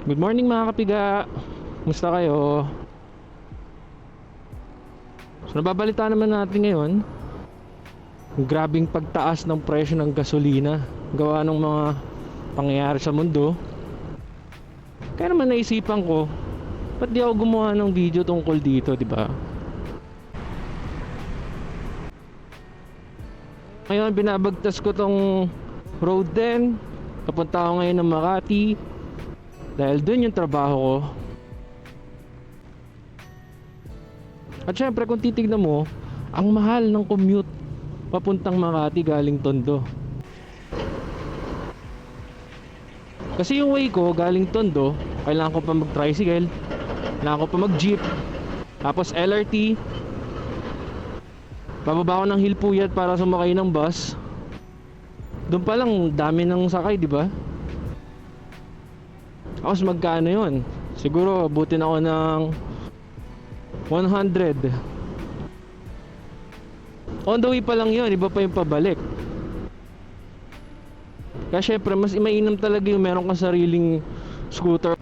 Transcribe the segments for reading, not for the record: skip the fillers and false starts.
Good morning mga kapiga. Kumusta kayo? So nababalita naman natin ngayon, yung grabing pagtaas ng presyo ng gasolina gawa ng mga pangyayari sa mundo. Kaya naman naisipan ko, ba't di ako gumawa ng video tungkol dito, di ba? Ngayon binabagtas ko tong road 10. Papunta ako ngayon ng Makati dahil dun yung trabaho ko. At syempre kung titignan mo, ang mahal ng commute papuntang Makati galing Tondo. Kasi yung way ko galing Tondo, kailangan ko pa mag-tricycle, kailangan ko pa mag-jeep, tapos LRT, bababa ko ng Hilpuyat para sumakay ng bus. Doon pa lang dami ng sakay, di ba? Tapos magkano yun? Siguro abutin ako ng 100. On the way pa lang yun, iba pa yung pabalik. Kaya syempre mas mainam talaga yung meron kang sariling scooter.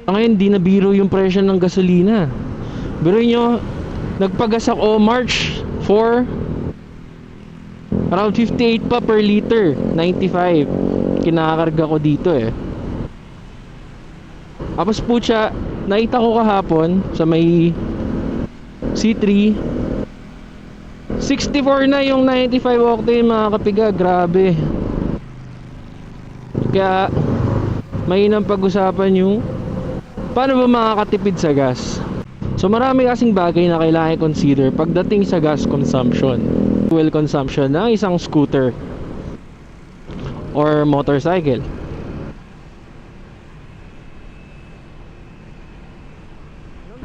Ngayon di na biro yung presyo ng gasolina. Biro nyo, nagpagas ako March 4, around 58 pa per liter, 95 kinakarga ko dito eh. Tapos putya, nakita ko kahapon sa may C3, 64 na yung 95 octane mga kapiga. Grabe. Kaya mainam pag-usapan yung paano ba makakatipid sa gas. So marami kasing bagay na kailangan i-consider pagdating sa gas consumption, fuel consumption ng isang scooter or motorcycle.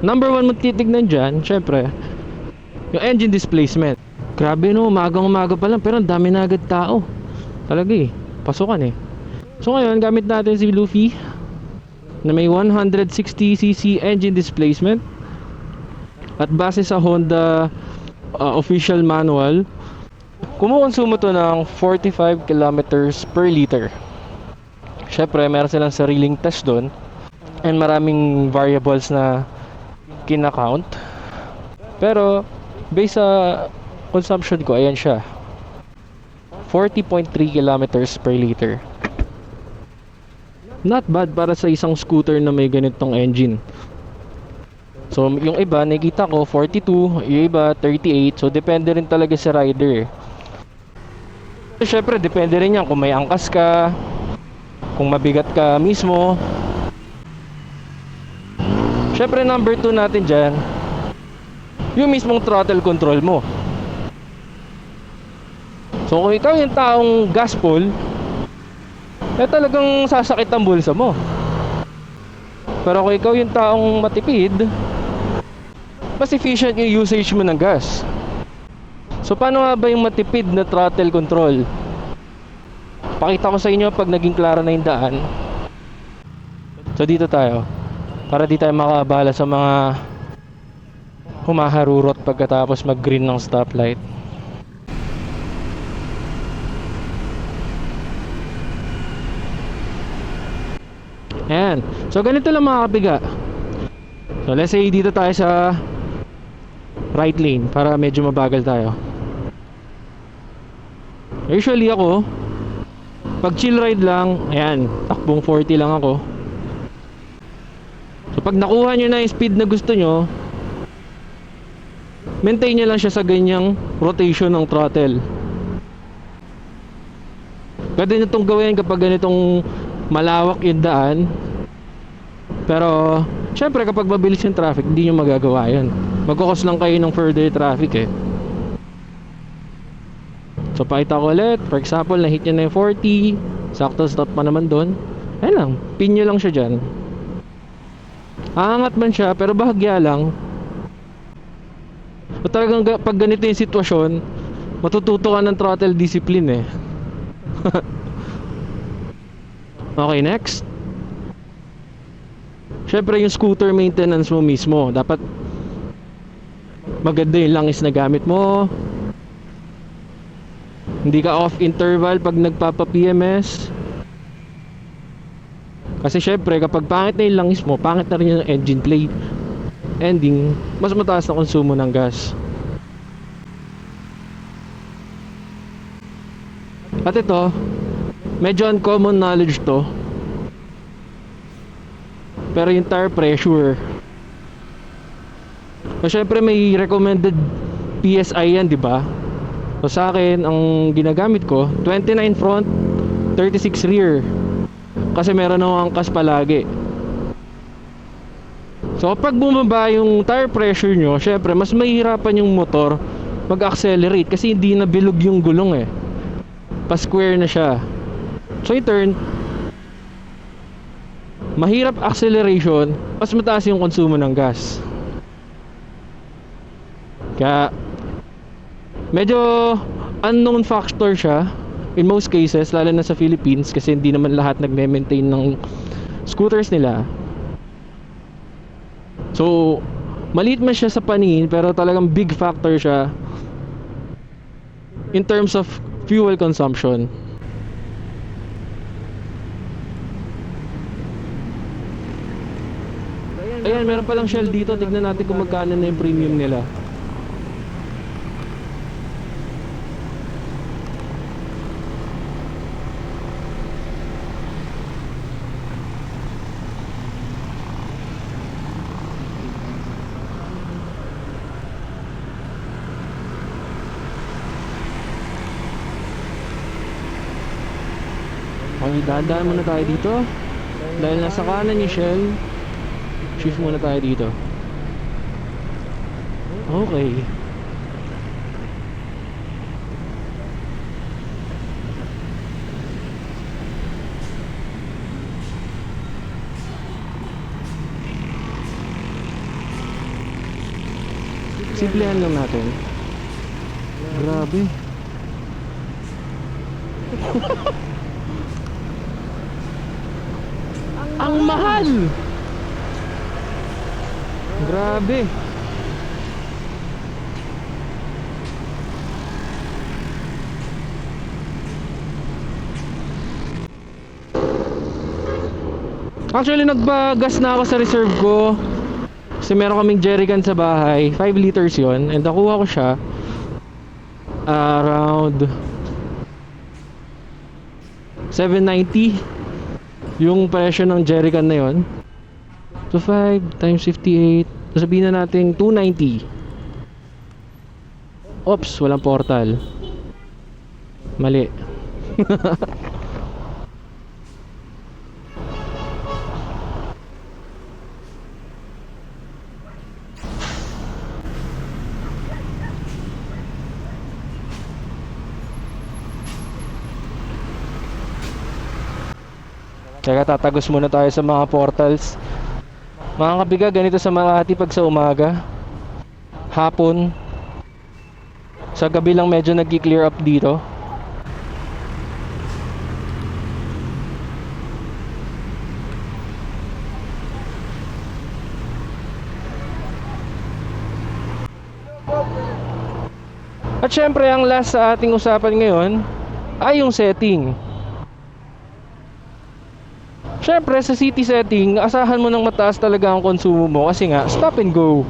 Number one mo titignan dyan, syempre, yung engine displacement. Grabe no, umagang-umaga pa lang pero ang dami na agad tao. Talaga eh, pasukan eh. So ngayon, gamit natin si Luffy na may 160cc engine displacement. At base sa Honda official manual, kumukonsumo to ng 45 kilometers per liter. Syempre, meron silang sariling test doon and maraming variables na kinakount. Pero based sa consumption ko, ayan siya, 40.3 kilometers per liter. Not bad para sa isang scooter na may ganitong engine. So yung iba nakita ko 42, yung iba 38. So depende rin talaga sa rider. So, syempre depende rin yan kung may angkas ka, kung mabigat ka mismo. Syempre number 2 natin dyan, yung mismong throttle control mo. So kung ikaw yung taong gaspol, eh talagang sasakit ang bulsa mo. Pero kung ikaw yung taong matipid, mas efficient yung usage mo ng gas. So paano nga ba yung matipid na throttle control? Pakita ko sa inyo pag naging klaro na yung daan. So dito tayo, para di tayo makabala sa mga humaharurot pagkatapos mag-green ng stoplight. Ayan. So ganito lang mga kapiga. So let's say dito tayo sa right lane para medyo mabagal tayo. Usually ako, pag chill ride lang, ayan, takbong 40 lang ako. So pag nakuha nyo na yung speed na gusto nyo, maintain nyo lang siya sa ganyang rotation ng throttle. Pwede nyo itong gawin kapag ganitong malawak yung daan. Pero syempre kapag mabilis yung traffic, hindi nyo magagawa yun. Magkukos lang kayo ng further traffic eh. So pakita ko ulit, for example na-hit nyo na yung 40, sakto stop pa naman doon. Ayun lang, pin nyo lang siya dyan. Aangat man siya pero bahagya lang. So talagang pag ganito yung sitwasyon, matututo ka ng throttle discipline eh. Okay, next. Syempre yung scooter maintenance mo mismo, dapat maganda yung langis na gamit mo. Hindi ka off interval pag nagpapa-PMS. Kasi syempre kapag pangit na yung langis mo, pangit na rin yung engine play. Ending, mas mataas na konsumo ng gas. At ito, medyo uncommon knowledge to, pero yung tire pressure, so syempre may recommended PSI yan, di ba? So sa akin, ang ginagamit ko 29 front, 36 rear, kasi meron akong angkas palagi. So kapag bumaba yung tire pressure nyo, syempre mas mahihirapan yung motor mag-accelerate kasi hindi na bilog yung gulong eh, pa-square na siya. So in turn, mahirap acceleration, mas mataas yung konsumo ng gas. Kaya medyo unknown factor siya in most cases, lalo na sa Philippines, kasi hindi naman lahat nagme-maintain ng scooters nila. So maliit man siya sa paningin, pero talagang big factor siya in terms of fuel consumption. Ayan, meron palang Shell dito. Tignan natin kung magkano na yung premium nila. Okay, dahan-dahan muna tayo dito. Dahil nasa kanan yung Shell, shift muna tayo dito. Okay. Simplihan lang natin. Grabe. Ang mahal. Grabe. Actually nagbagas na ako sa reserve ko, kasi meron kaming jerrycan sa bahay, 5 liters yon, and nakuha ko siya around 790 yung presyo ng jerrycan na yon. So 5 times 58, sabihin na natin 290. Oops, walang portal. Mali. Kaya tatagos muna tayo sa mga portals. Mga kabiga, ganito sa Makati pag sa umaga, hapon, sa gabi lang medyo nag-clear up dito. At syempre ang last sa ating usapan ngayon ay yung setting. Syempre sa city setting, asahan mo ng mataas talaga ang konsumo mo kasi nga stop and go.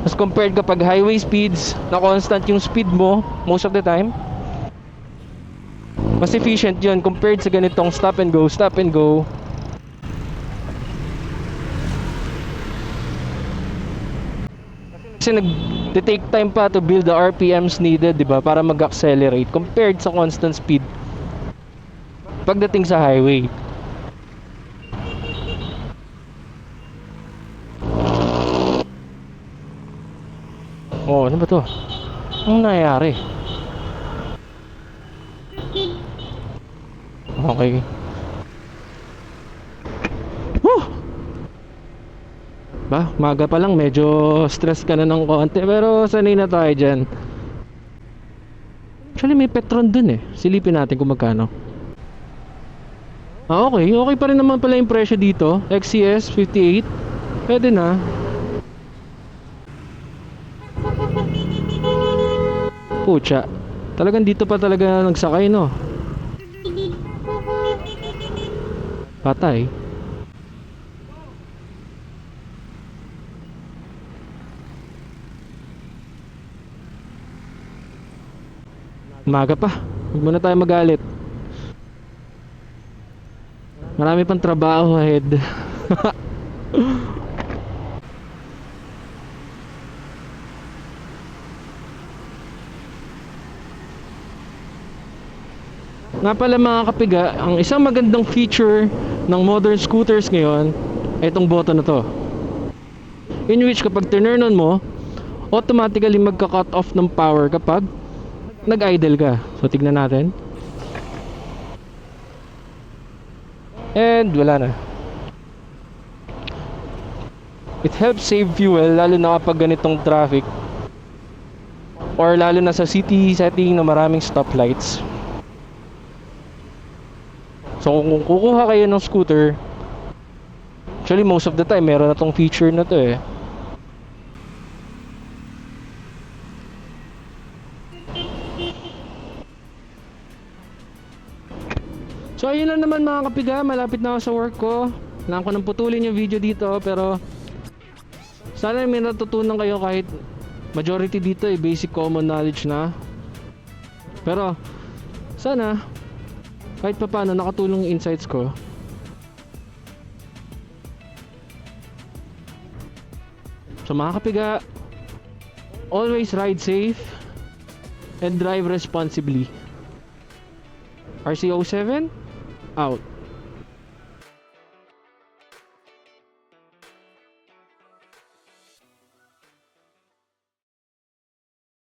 As compared kapag highway speeds, na constant yung speed mo most of the time, mas efficient yun compared sa ganitong stop and go, stop and go. Kasi nag-take time pa to build the RPMs needed, di ba, para mag-accelerate compared sa constant speed pagdating sa highway. Oh, ano ba to? Anong nangyayari? Okay. Woo! Ba, maga pa lang medyo stress ka na ng konti, pero sanay na tayo dyan. Actually may Petron dun eh. Silipin natin kung magkano. Ah, okay. Okay pa rin naman pala yung presyo dito. XCS 58. Pwede na. Pucha. Talagang dito pa talaga nagsakay, no? Patay. Umaga pa. Huwag muna tayo magalit. Marami pang trabaho ahead. Nga pala mga kapiga, ang isang magandang feature ng modern scooters ngayon ay itong button na to. In which kapag turn on mo, automatically magka-cut off ng power kapag nag-idle ka. So tignan natin. And wala na. It helps save fuel lalo na kapag ganitong traffic or lalo na sa city setting na maraming stoplights. So kung kukuha kayo ng scooter, actually most of the time meron na tong feature na to eh. So ayun lang naman mga kapiga, malapit na ako sa work ko. Kailangan ko nang putulin yung video dito, pero sana may natutunan kayo kahit majority dito ay basic common knowledge na. Pero sana kahit pa paano nakatulong yung insights ko. So mga kapiga, always ride safe and drive responsibly. RC07 out.